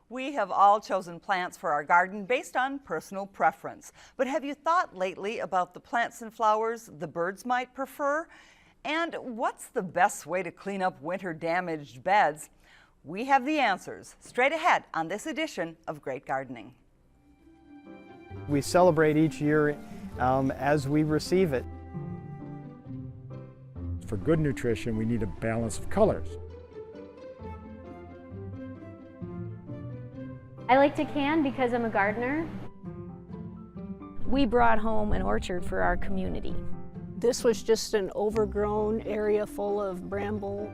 We have all chosen plants for our garden based on personal preference. But have you thought lately about the plants and flowers the birds might prefer? And what's the best way to clean up winter-damaged beds? We have the answers straight ahead on this edition of Great Gardening. We celebrate each year as we receive it. For good nutrition, we need a balance of colors. I like to can because I'm a gardener. We brought home an orchard for our community. This was just an overgrown area full of bramble.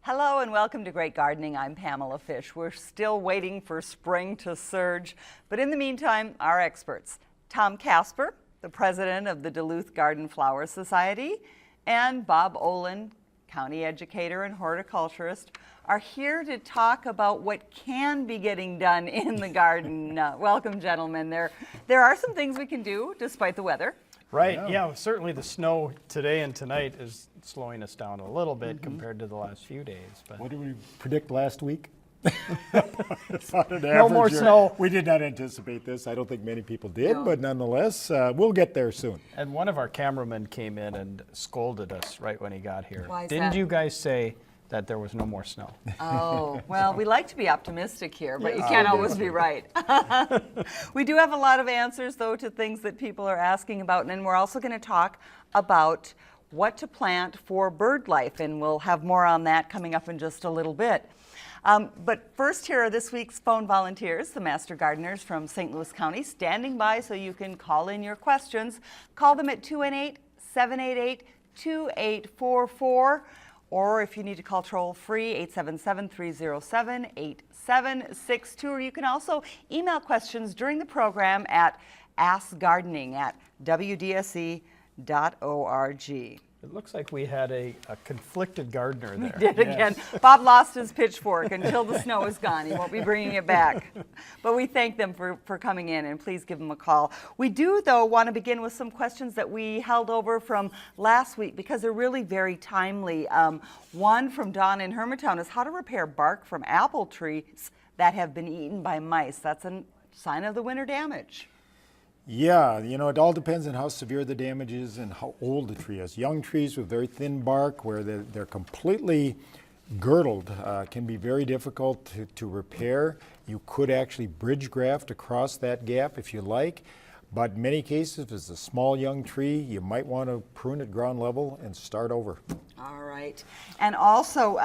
Hello and welcome to Great Gardening. I'm Pamela Fish. We're still waiting for spring to surge, but in the meantime, our experts, Tom Casper, the president of the Duluth Garden Flower Society, and Bob Olin, county educator and horticulturist, are here to talk about what can be getting done in the garden. Welcome, gentlemen. There are some things we can do despite the weather. Right, yeah, certainly the snow today and tonight is slowing us down a little bit compared to the last few days. But What did we predict last week? No more snow. We did not anticipate this. I don't think many people did, but nonetheless, we'll get there soon. And one of our cameramen came in and scolded us right when he got here. Why is Didn't that? you guys say that there was no more snow? Oh, well, we like to be optimistic here, but you can't always be right. We do have a lot of answers, though, to things that people are asking about, and we're also going to talk about what to plant for bird life, and we'll have more on that coming up in just a little bit. But first, here are this week's phone volunteers, the Master Gardeners from St. Louis County, standing by so you can call in your questions. Call them at 218-788-2844. Or if you need to call toll-free, 877-307-8762. Or you can also email questions during the program at askgardening@wdse.org. It looks like we had a conflicted gardener there. We did again. Bob lost his pitchfork until the snow is gone. He won't be bringing it back. But we thank them for coming in, and please give them a call. We do, though, want to begin with some questions that we held over from last week because they're really very timely. One from Dawn in Hermantown is how to repair bark from apple trees that have been eaten by mice. That's a sign of the winter damage. Yeah, you know, it all depends on how severe the damage is and how old the tree is. Young trees with very thin bark where they're completely girdled can be very difficult to repair. You could actually bridge graft across that gap if you like, but in many cases, if it's a small young tree, you might want to prune at ground level and start over. All right. And also,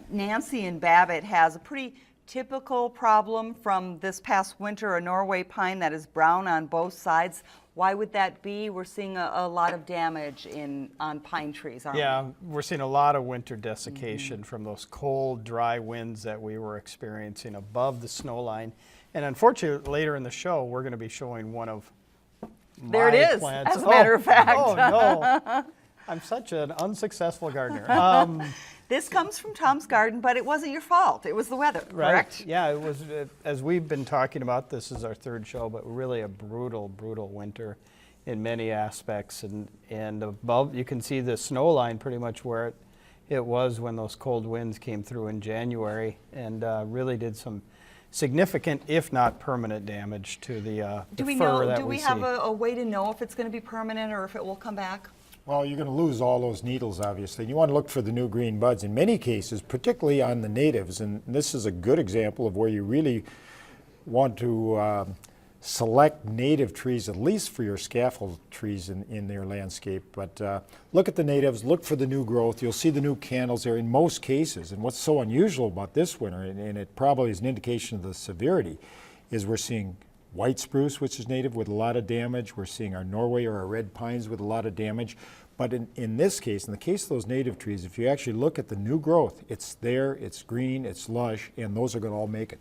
Nancy in Babbitt has a pretty typical problem from this past winter, a Norway pine that is brown on both sides. Why would that be? We're seeing a lot of damage on pine trees, aren't we? Yeah, we're seeing a lot of winter desiccation from those cold, dry winds that we were experiencing above the snow line. And unfortunately, later in the show, we're going to be showing one of my There it is, plants. as a matter of fact. Oh, no. I'm such an unsuccessful gardener. This comes from Tom's garden, but it wasn't your fault. It was the weather, correct? Right. Yeah, it was, as we've been talking about, this is our third show, but really a brutal, brutal winter in many aspects. And above, you can see the snow line pretty much where it was when those cold winds came through in January and really did some significant, if not permanent, damage to the fur that we see. Do we have a way to know if it's going to be permanent or if it will come back? Well, you're going to lose all those needles, obviously. You want to look for the new green buds. In many cases, particularly on the natives, and this is a good example of where you really want to select native trees, at least for your scaffold trees in their landscape. But look at the natives, look for the new growth. You'll see the new candles there in most cases. And what's so unusual about this winter, and it probably is an indication of the severity, is we're seeing white spruce, which is native, with a lot of damage. We're seeing our Norway or our red pines with a lot of damage. But in this case, in the case of those native trees, if you actually look at the new growth, it's there, it's green, it's lush, and those are going to all make it.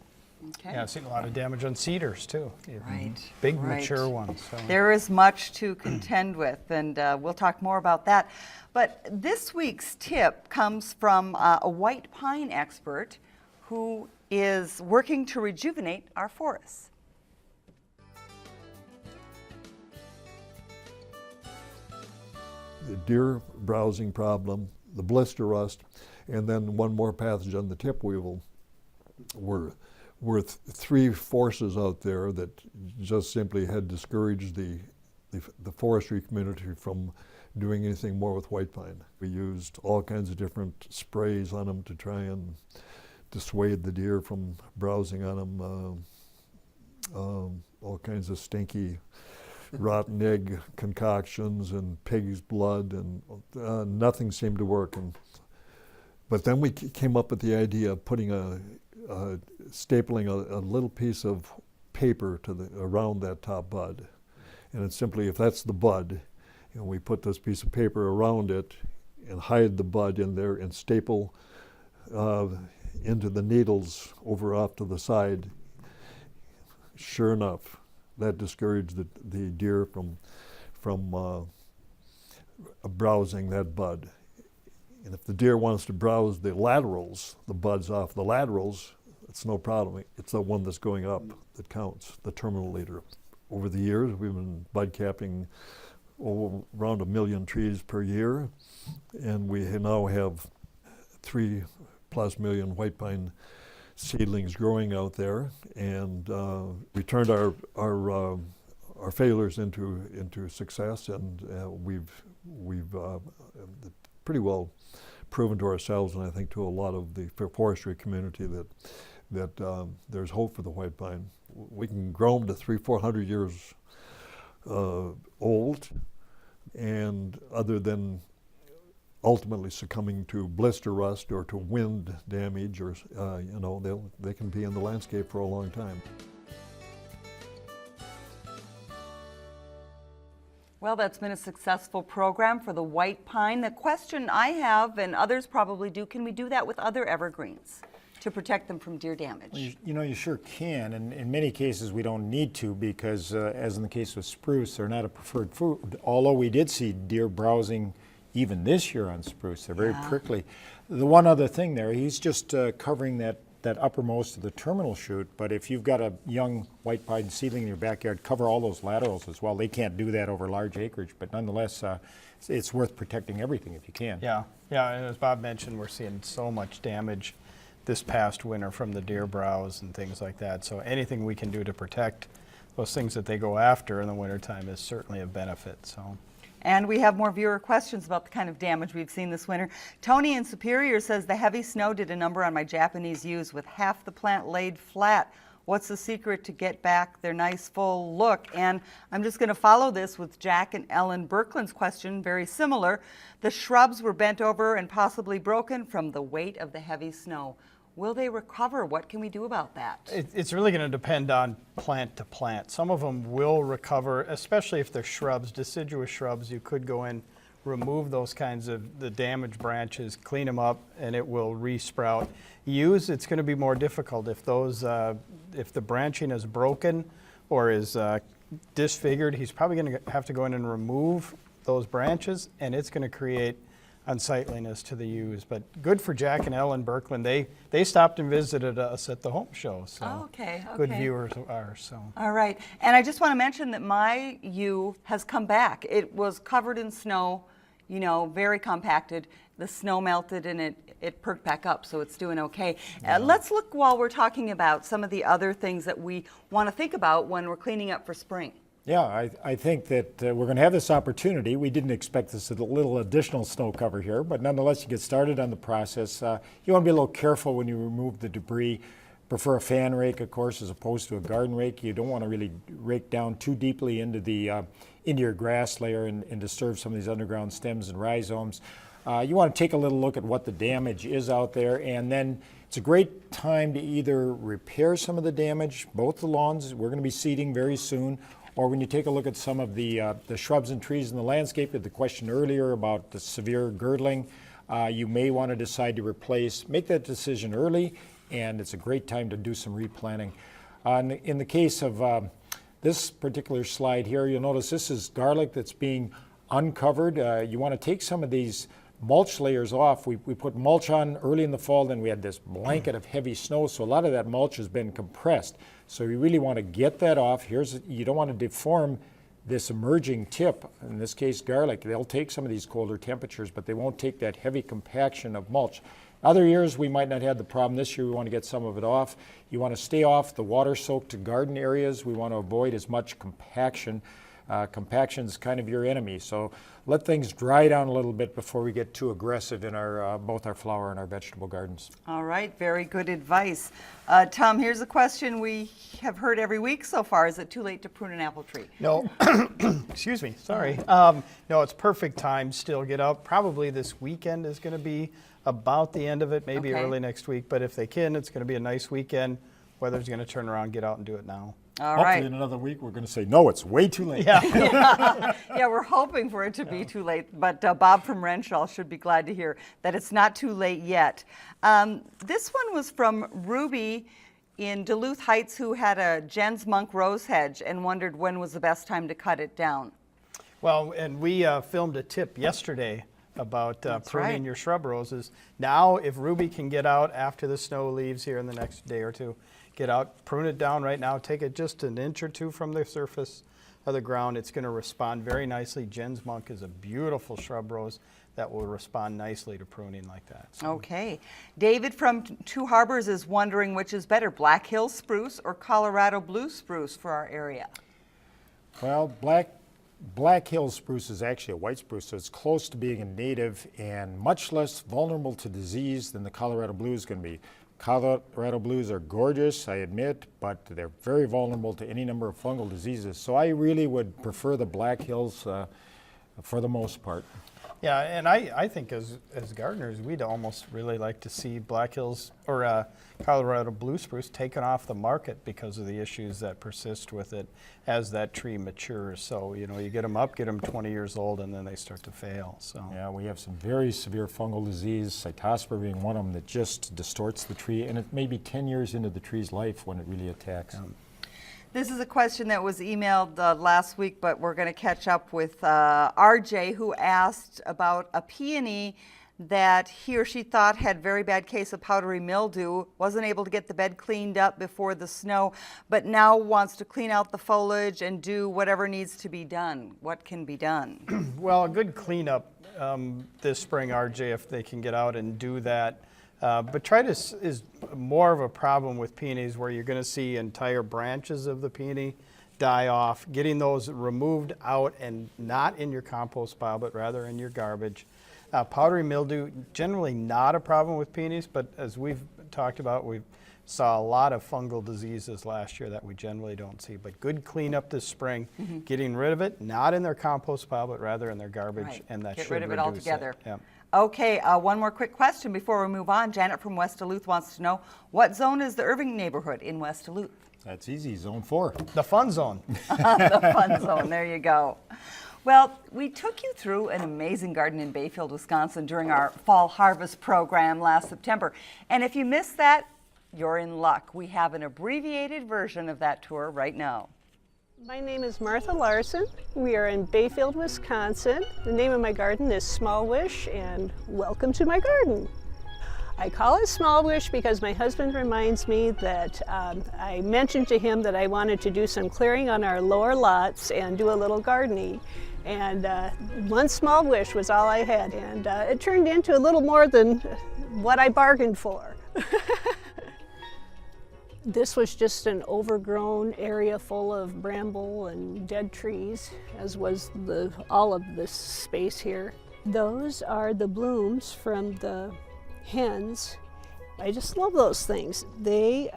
Okay. Yeah, I've seen a lot of damage on cedars, too. Right. Big, right. mature ones. So. There is much to contend with, and we'll talk more about that. But this week's tip comes from a white pine expert who is working to rejuvenate our forests. The deer browsing problem the blister rust, and then one more pathogen, the tip weevil, were three forces out there that just simply had discouraged the forestry community from doing anything more with white pine. We used all kinds of different sprays on them to try and dissuade the deer from browsing on them, all kinds of stinky rotten egg concoctions and pig's blood, and nothing seemed to work. But then we came up with the idea of putting stapling a little piece of paper around that top bud. And it's simply, if that's the bud, we put this piece of paper around it and hide the bud in there and staple into the needles over off to the side. Sure enough, that discouraged the deer from browsing that bud. And if the deer wants to browse the laterals, the buds off the laterals, it's no problem. It's the one that's going up that counts, the terminal leader. Over the years, we've been bud capping around 1 million trees per year, and we now have 3+ million white pine seedlings growing out there, and we turned our failures into success, and we've pretty well proven to ourselves, and I think to a lot of the forestry community, that there's hope for the white pine. We can grow them to 300-400 years old, and other than ultimately succumbing to blister rust or to wind damage, or they can be in the landscape for a long time. Well, that's been a successful program for the white pine. The question I have, and others probably do, can we do that with other evergreens to protect them from deer damage? Well, you sure can, and in many cases we don't need to, because as in the case of spruce, they're not a preferred food, although we did see deer browsing even this year on spruce. They're very prickly. The one other thing there, he's just covering that uppermost of the terminal shoot, but if you've got a young white pine seedling in your backyard, cover all those laterals as well. They can't do that over large acreage, but nonetheless, it's worth protecting everything if you can. Yeah, and as Bob mentioned, we're seeing so much damage this past winter from the deer browse and things like that, so anything we can do to protect those things that they go after in the wintertime is certainly a benefit. So. And we have more viewer questions about the kind of damage we've seen this winter. Tony in Superior says, the heavy snow did a number on my Japanese yews with half the plant laid flat. What's the secret to get back their nice full look? And I'm just going to follow this with Jack and Ellen Berkland's question, very similar. The shrubs were bent over and possibly broken from the weight of the heavy snow. Will they recover? What can we do about that? It's really going to depend on plant to plant. Some of them will recover, especially if they're shrubs, deciduous shrubs. You could go in, remove those kinds of the damaged branches, clean them up, and it will re-sprout. Yews, it's going to be more difficult if those, if the branching is broken or is disfigured. He's probably going to have to go in and remove those branches, and it's going to create unsightliness to the yews. But good for Jack and Ellen Berkland. They stopped and visited us at the home show. So okay. Good viewers are. So. All right. And I just want to mention that my yew has come back. It was covered in snow, very compacted. The snow melted and it perked back up, so it's doing okay. Let's look, while we're talking about some of the other things that we want to think about when we're cleaning up for spring. Yeah, I think that we're going to have this opportunity. We didn't expect this little additional snow cover here, but nonetheless, you get started on the process. You want to be a little careful when you remove the debris. Prefer a fan rake, of course, as opposed to a garden rake. You don't want to really rake down too deeply into your grass layer and disturb some of these underground stems and rhizomes. You want to take a little look at what the damage is out there, and then it's a great time to either repair some of the damage, both the lawns, we're going to be seeding very soon, or when you take a look at some of the shrubs and trees in the landscape, the question earlier about the severe girdling, you may want to decide to replace. Make that decision early, and it's a great time to do some replanting. In the case of this particular slide here, you'll notice this is garlic that's being uncovered. You want to take some of these mulch layers off. We put mulch on early in the fall, then we had this blanket of heavy snow, so a lot of that mulch has been compressed. So you really want to get that off. You don't want to deform this emerging tip, in this case garlic, they'll take some of these colder temperatures, but they won't take that heavy compaction of mulch. Other years we might not have the problem. This year we want to get some of it off. You want to stay off the water-soaked garden areas. We want to avoid as much compaction. Compaction is kind of your enemy, so let things dry down a little bit before we get too aggressive in our both our flower and our vegetable gardens. All right, very good advice. Tom, here's a question we have heard every week so far. Is it too late to prune an apple tree? No, excuse me, sorry. No, it's perfect time still. Get out. Probably this weekend is going to be about the end of it, maybe Okay. early next week. But if they can, it's going to be a nice weekend. Weather's going to turn around, get out and do it now. All Hopefully right. in another week we're going to say, no, it's way too late. Yeah. Yeah, we're hoping for it to be too late, but Bob from Renshaw should be glad to hear that it's not too late yet. This one was from Ruby in Duluth Heights, who had a Jens Monk rose hedge and wondered when was the best time to cut it down. Well, and we filmed a tip yesterday about pruning right. your shrub roses. Now, if Ruby can get out after the snow leaves here in the next day or two, get out, prune it down right now, take it just an inch or two from the surface of the ground. It's going to respond very nicely. Jens Monk is a beautiful shrub rose that will respond nicely to pruning like that. So, Okay. David from Two Harbors is wondering which is better, Black Hill spruce or Colorado blue spruce for our area. Well, Black Hill spruce is actually a white spruce, so it's close to being a native and much less vulnerable to disease than the Colorado blue is going to be. Colorado blues are gorgeous, I admit, but they're very vulnerable to any number of fungal diseases. So I really would prefer the Black Hills for the most part. yeah, and I think as gardeners, we'd almost really like to see Black Hills or Colorado blue spruce taken off the market because of the issues that persist with it as that tree matures. So, you know, you get them up, get them 20 years old, and then they start to fail. So, Yeah, we have some very severe fungal disease, cytospora being one of them, that just distorts the tree, and it may be 10 years into the tree's life when it really attacks. This is a question that was emailed last week, but we're going to catch up with RJ, who asked about a peony that he or she thought had very bad case of powdery mildew, wasn't able to get the bed cleaned up before the snow, but now wants to clean out the foliage and do whatever needs to be done. What can be done? well, a good cleanup this spring, RJ, if they can get out and do that. But tritis is more of a problem with peonies where you're going to see entire branches of the peony die off. Getting those removed out and not in your compost pile, but rather in your garbage. Powdery mildew, generally not a problem with peonies, but as we've talked about, we saw a lot of fungal diseases last year that we generally don't see. But good cleanup this spring, getting rid of it, not in their compost pile, but rather in their garbage, Right. and that Get should rid of it reduce altogether. Yep. Okay, one more quick question before we move on. Janet from West Duluth wants to know, what zone is the Irving neighborhood in West Duluth? That's easy, zone 4. The fun zone. The fun zone, there you go. Well, we took you through an amazing garden in Bayfield, Wisconsin during our fall harvest program last September. And if you missed that, you're in luck. We have an abbreviated version of that tour right now. My name is Martha Larson. We are in Bayfield, Wisconsin. The name of my garden is Small Wish, and welcome to my garden. I call it Small Wish because my husband reminds me that I mentioned to him that I wanted to do some clearing on our lower lots and do a little gardening. And one small wish was all I had, and it turned into a little more than what I bargained for. This was just an overgrown area full of bramble and dead trees, as was all of this space here. Those are the blooms from the hens. I just love those things. They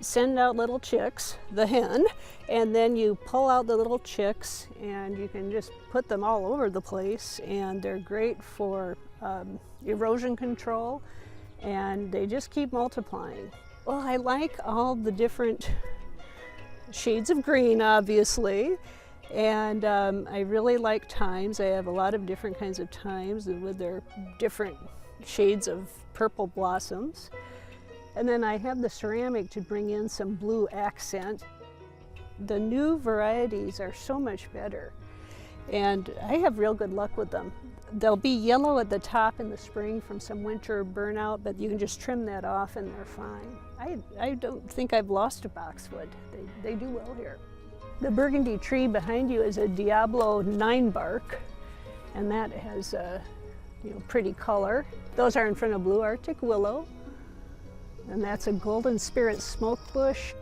send out little chicks, the hen, and then you pull out the little chicks and you can just put them all over the place, and they're great for erosion control, and they just keep multiplying. Well, I like all the different shades of green, obviously, and I really like thymes. I have a lot of different kinds of thymes with their different shades of purple blossoms. And then I have the ceramic to bring in some blue accent. The new varieties are so much better, and I have real good luck with them. They'll be yellow at the top in the spring from some winter burnout, but you can just trim that off and they're fine. I don't think I've lost a boxwood. They do well here. The burgundy tree behind you is a Diablo 9 bark, and that has a pretty color. Those are in front of blue Arctic willow, and that's a golden spirit smoke bush.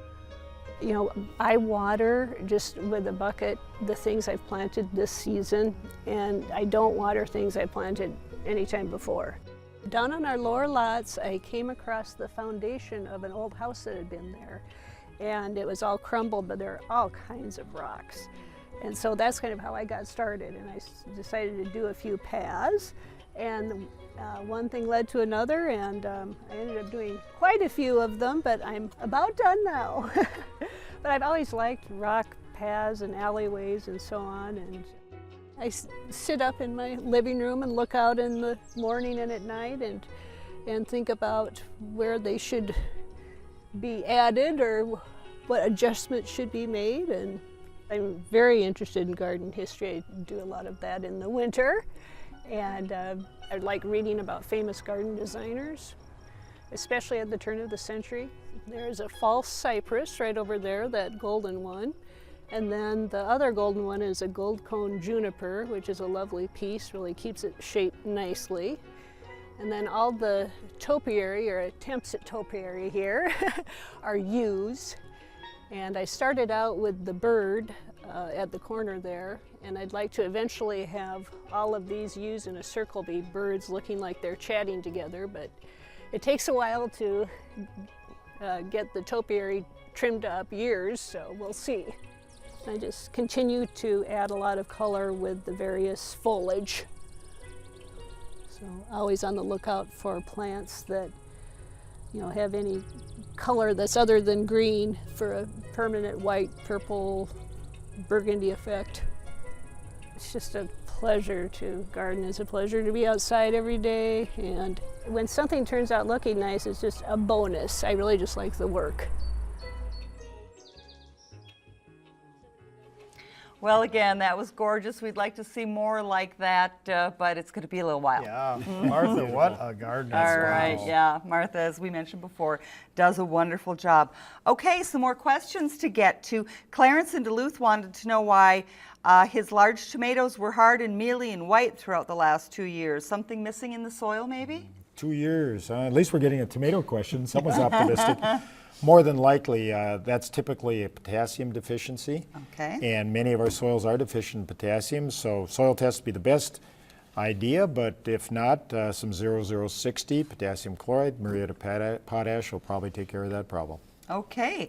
I water just with a bucket the things I've planted this season, and I don't water things I planted any time before. Down on our lower lots, I came across the foundation of an old house that had been there, and it was all crumbled, but there are all kinds of rocks. And so that's kind of how I got started, and I decided to do a few paths, and one thing led to another, and I ended up doing quite a few of them, but I'm about done now. But I've always liked rock paths and alleyways and so on, and I sit up in my living room and look out in the morning and at night and think about where they should be added or what adjustments should be made. And I'm very interested in garden history. I do a lot of that in the winter, and I like reading about famous garden designers, especially at the turn of the century. There's a false cypress right over there, that golden one. And then the other golden one is a gold cone juniper, which is a lovely piece, really keeps it shaped nicely. And then all the topiary, or attempts at topiary here, are yews. And I started out with the bird at the corner there, and I'd like to eventually have all of these yews in a circle be birds looking like they're chatting together, but it takes a while to get the topiary trimmed up, years, so we'll see. I just continue to add a lot of color with the various foliage. So always on the lookout for plants that have any color that's other than green for a permanent white, purple, burgundy effect. It's just a pleasure to garden. It's a pleasure to be outside every day, and when something turns out looking nice, it's just a bonus. I really just like the work. Well, again, that was gorgeous. We'd like to see more like that, but it's going to be a little while. Yeah, Martha, what a gardener. All right, yeah. Martha, as we mentioned before, does a wonderful job. Okay, some more questions to get to. Clarence in Duluth wanted to know why his large tomatoes were hard and mealy and white throughout the last 2 years. Something missing in the soil, maybe? 2 years. At least we're getting a tomato question. Someone's optimistic. More than likely, that's typically a potassium deficiency. Okay. And many of our soils are deficient in potassium, so soil tests would be the best idea, but if not, some 0060, potassium chloride, muriate of potash will probably take care of that problem. Okay.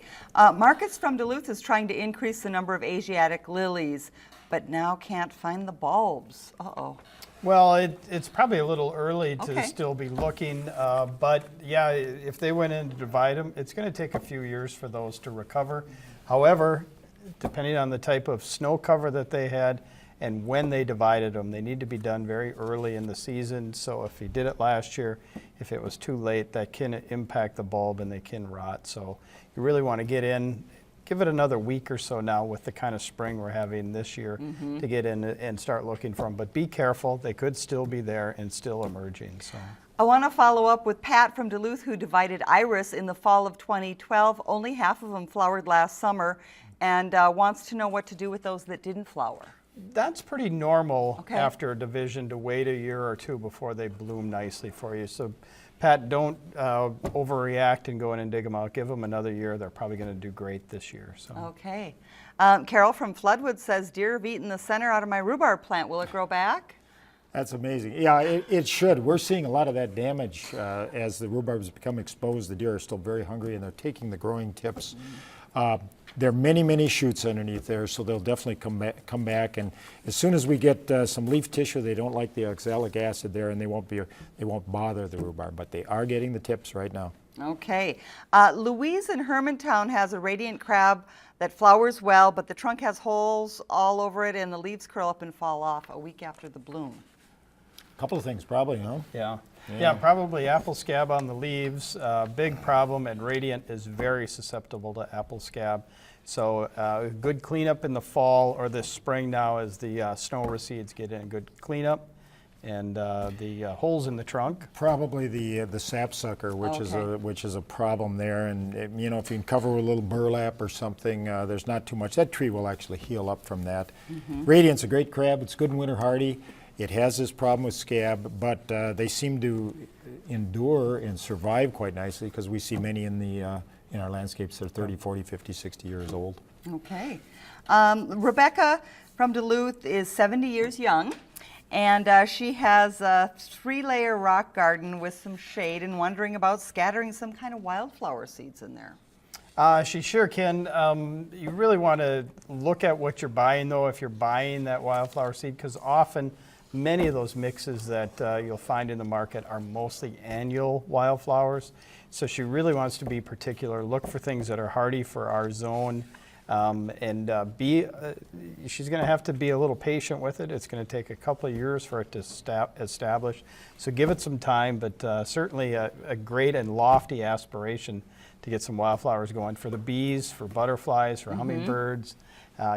Marcus from Duluth is trying to increase the number of Asiatic lilies, but now can't find the bulbs. Uh-oh. Well, it's probably a little early to Okay. still be looking, but yeah, if they went in to divide them, it's going to take a few years for those to recover. However, depending on the type of snow cover that they had and when they divided them, they need to be done very early in the season. So if he did it last year, if it was too late, that can impact the bulb and they can rot. So you really want to get in. Give it another week or so now with the kind of spring we're having this year to get in and start looking for them. But be careful, they could still be there and still emerging. So I want to follow up with Pat from Duluth, who divided iris in the fall of 2012. Only half of them flowered last summer, and wants to know what to do with those that didn't flower. that's pretty normal Okay. after a division to wait a year or two before they bloom nicely for you. So Pat, don't overreact and go in and dig them out. Give them another year. They're probably going to do great this year. So. Okay. Carol from Floodwood says, deer have eaten the center out of my rhubarb plant. Will it grow back? That's amazing. Yeah, it should. We're seeing a lot of that damage as the rhubarbs become exposed. The deer are still very hungry and they're taking the growing tips. There are many, many shoots underneath there, so they'll definitely come back. And as soon as we get some leaf tissue, they don't like the oxalic acid there, and they won't bother the rhubarb. But they are getting the tips right now. Okay. Louise in Hermantown has a radiant crab that flowers well, but the trunk has holes all over it, and the leaves curl up and fall off a week after the bloom. A couple of things, probably, huh? Yeah, probably apple scab on the leaves. Big problem, and radiant is very susceptible to apple scab. So good cleanup in the fall or this spring now as the snow recedes, get in a good cleanup. the holes in the trunk. Probably the sapsucker, which is a problem there, and you know, if you can cover with a little burlap or something, there's not too much. That tree will actually heal up from that. Radiant's a great crab. It's good and winter hardy. It has this problem with scab, but they seem to endure and survive quite nicely because we see many in our landscapes that are 30, 40, 50, 60 years old. Okay. Rebecca from Duluth is 70 years young, and she has a 3-layer rock garden with some shade and wondering about scattering some kind of wildflower seeds in there. She sure can. You really want to look at what you're buying, though, if you're buying that wildflower seed, because often many of those mixes that you'll find in the market are mostly annual wildflowers. So she really wants to be particular, look for things that are hardy for our zone, she's going to have to be a little patient with it. It's going to take a couple of years for it to establish. So give it some time, but certainly a great and lofty aspiration to get some wildflowers going for the bees, for butterflies, for hummingbirds.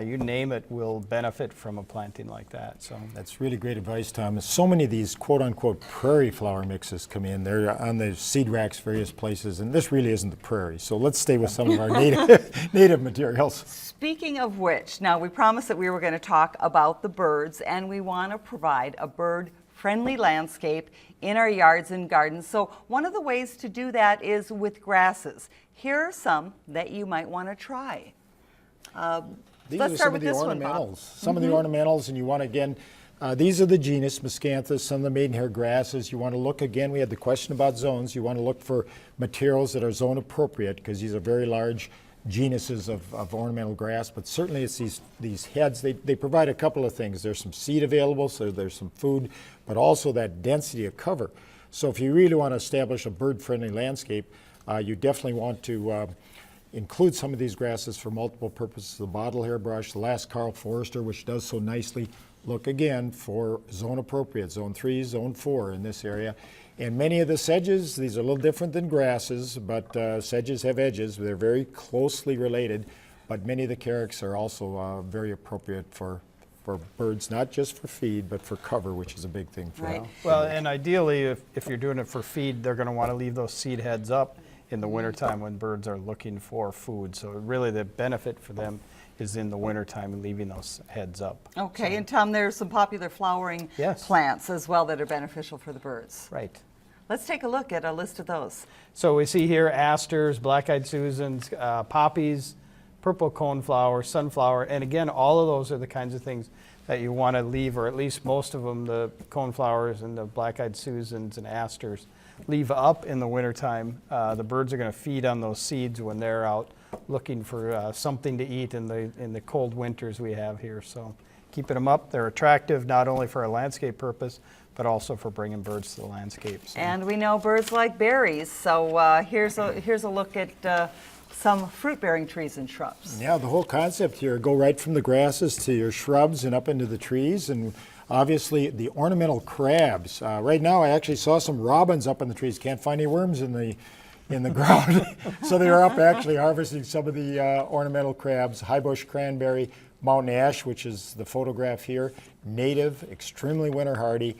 You name it will benefit from a planting like that. So that's really great advice, Thomas. So many of these quote-unquote prairie flower mixes come in. They're on the seed racks various places, and this really isn't the prairie. So let's stay with some of our native materials. Speaking of which, now we promised that we were going to talk about the birds, and we want to provide a bird-friendly landscape in our yards and gardens. So one of the ways to do that is with grasses. Here are some that you might want to try. These are some of the ornamentals. Some of the ornamentals, and you want to, again, these are the genus Miscanthus, some of the maidenhair grasses. You want to look, again, we had the question about zones. You want to look for materials that are zone appropriate, because these are very large genuses of ornamental grass, but certainly it's these heads. They provide a couple of things. There's some seed available, so there's some food, but also that density of cover. So if you really want to establish a bird-friendly landscape, you definitely want to include some of these grasses for multiple purposes. The bottle hairbrush, the last Carl Forster, which does so nicely. Look again for zone appropriate, zone 3, zone 4 in this area. And many of the sedges, these are a little different than grasses, but sedges have edges. They're very closely related, but many of the carex are also very appropriate for birds, not just for feed, but for cover, which is a big thing for them. Well, and ideally, if you're doing it for feed, they're going to want to leave those seed heads up in the wintertime when birds are looking for food. So really the benefit for them is in the wintertime and leaving those heads up. Okay, and Tom, there's some popular flowering plants as well that are beneficial for the birds. Right. Let's take a look at a list of those. So we see here asters, black-eyed Susans, poppies, purple coneflower, sunflower, and again, all of those are the kinds of things that you want to leave, or at least most of them, the coneflowers and the black-eyed Susans and asters, leave up in the wintertime. The birds are going to feed on those seeds when they're out looking for something to eat in the cold winters we have here. So keeping them up. They're attractive not only for a landscape purpose, but also for bringing birds to the landscape. So. And we know birds like berries, so here's a look at some fruit-bearing trees and shrubs. Yeah, the whole concept here, go right from the grasses to your shrubs and up into the trees, and obviously the ornamental crabs. Right now I actually saw some robins up in the trees. Can't find any worms in the ground. So they are up actually harvesting some of the ornamental crabs. High bush cranberry, mountain ash, which is the photograph here, native, extremely winter hardy,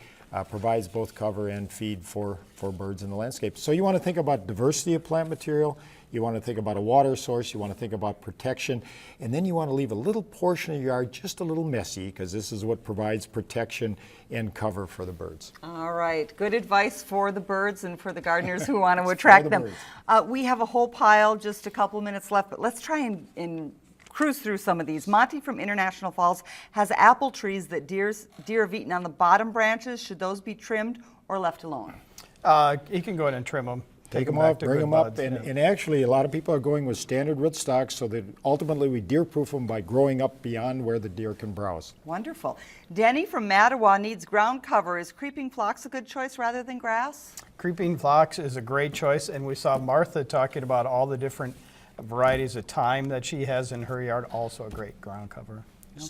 provides both cover and feed for birds in the landscape. So you want to think about diversity of plant material. You want to think about a water source, you want to think about protection, and then you want to leave a little portion of your yard just a little messy, because this is what provides protection and cover for the birds. All right, good advice for the birds and for the gardeners who want to attract them. We have a whole pile, just a couple minutes left, but let's try and cruise through some of these. Monty from International Falls has apple trees that deer have eaten on the bottom branches. Should those be trimmed or left alone? You can go ahead and trim them. Take them off, bring them up, and actually a lot of people are going with standard rootstocks so that ultimately we deer-proof them by growing up beyond where the deer can browse. Wonderful. Denny from Mattawa needs ground cover. Is creeping phlox a good choice rather than grass? Creeping phlox is a great choice, and we saw Martha talking about all the different varieties of thyme that she has in her yard, also a great ground cover.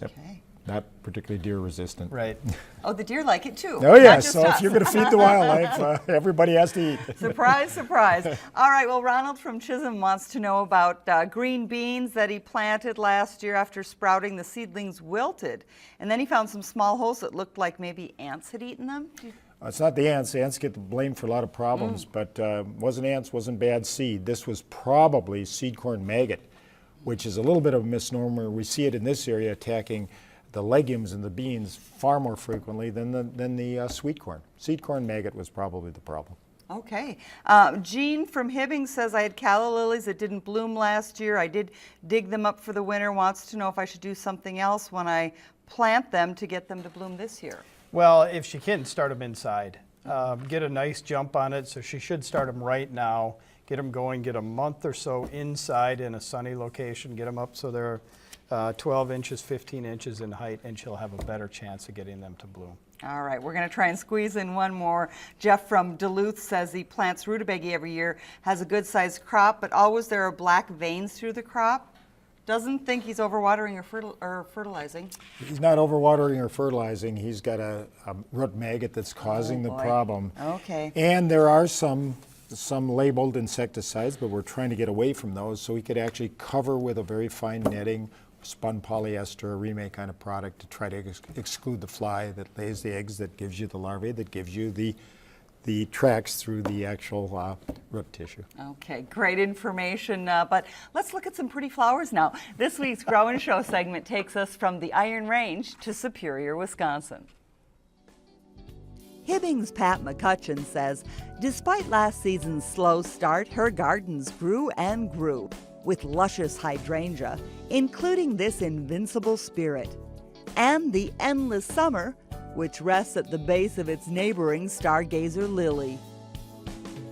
Okay. not particularly deer resistant. Right. Oh, the deer like it too. Oh yeah, not just so us. if you're going to feed the wildlife, everybody has to eat. Surprise, surprise. All right, well, Ronald from Chisholm wants to know about green beans that he planted last year after sprouting. The seedlings wilted, and then he found some small holes that looked like maybe ants had eaten them. It's not the ants. The ants get the blame for a lot of problems, but wasn't ants, wasn't bad seed. This was probably seed corn maggot, which is a little bit of a misnomer. We see it in this area attacking the legumes and the beans far more frequently than the sweet corn. Seed corn maggot was probably the problem. Okay. Jean from Hibbing says, I had calla lilies that didn't bloom last year. I did dig them up for the winter. Wants to know if I should do something else when I plant them to get them to bloom this year. Well, if she can, start them inside. Get a nice jump on it, so she should start them right now. Get them going, get a month or so inside in a sunny location, get them up so they're 12 inches, 15 inches in height, and she'll have a better chance of getting them to bloom. All right, we're going to try and squeeze in one more. Jeff from Duluth says he plants rutabaga every year, has a good-sized crop, but always there are black veins through the crop. Doesn't think he's overwatering or fertilizing. He's not overwatering or fertilizing. He's got a root maggot that's causing the boy. problem. Okay. And there are some labeled insecticides, but we're trying to get away from those, so we could actually cover with a very fine netting, spun polyester, a remake kind of product to try to exclude the fly that lays the eggs, that gives you the larvae, that gives you the tracks through the actual root tissue. Okay, great information, but let's look at some pretty flowers now. This week's Grow and Show segment takes us from the Iron Range to Superior, Wisconsin. Hibbing's Pat McCutcheon says, despite last season's slow start, her gardens grew and grew with luscious hydrangea, including this invincible spirit, and the endless summer, which rests at the base of its neighboring stargazer lily.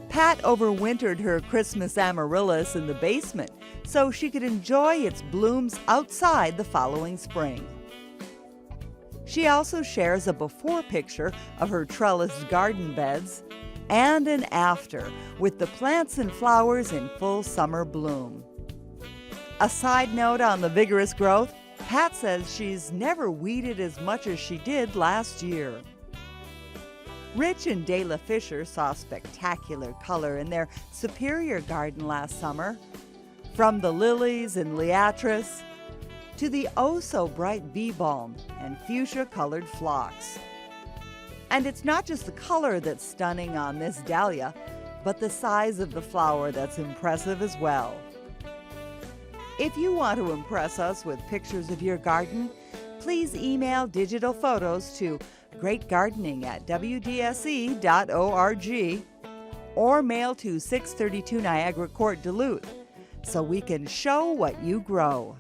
Pat overwintered her Christmas amaryllis in the basement so she could enjoy its blooms outside the following spring. She also shares a before picture of her trellised garden beds and an after with the plants and flowers in full summer bloom. A side note on the vigorous growth, Pat says she's never weeded as much as she did last year. Rich and Dayla Fisher saw spectacular color in their Superior garden last summer, from the lilies and liatris to the oh-so-bright bee balm and fuchsia-colored phlox. And it's not just the color that's stunning on this dahlia, but the size of the flower that's impressive as well. If you want to impress us with pictures of your garden, please email digital photos to greatgardening@wdse.org or mail to 632 Niagara Court, Duluth, so we can show what you grow.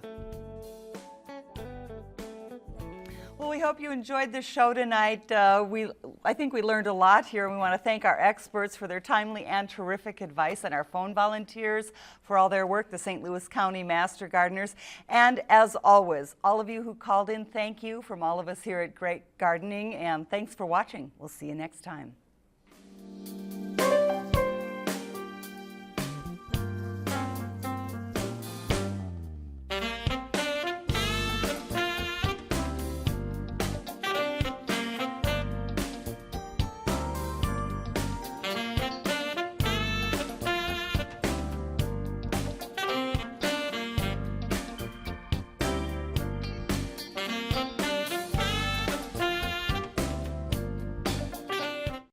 Well, we hope you enjoyed the show tonight. I think we learned a lot here. We want to thank our experts for their timely and terrific advice, and our phone volunteers for all their work, the St. Louis County Master Gardeners. And as always, all of you who called in, thank you from all of us here at Great Gardening, and thanks for watching. We'll see you next time.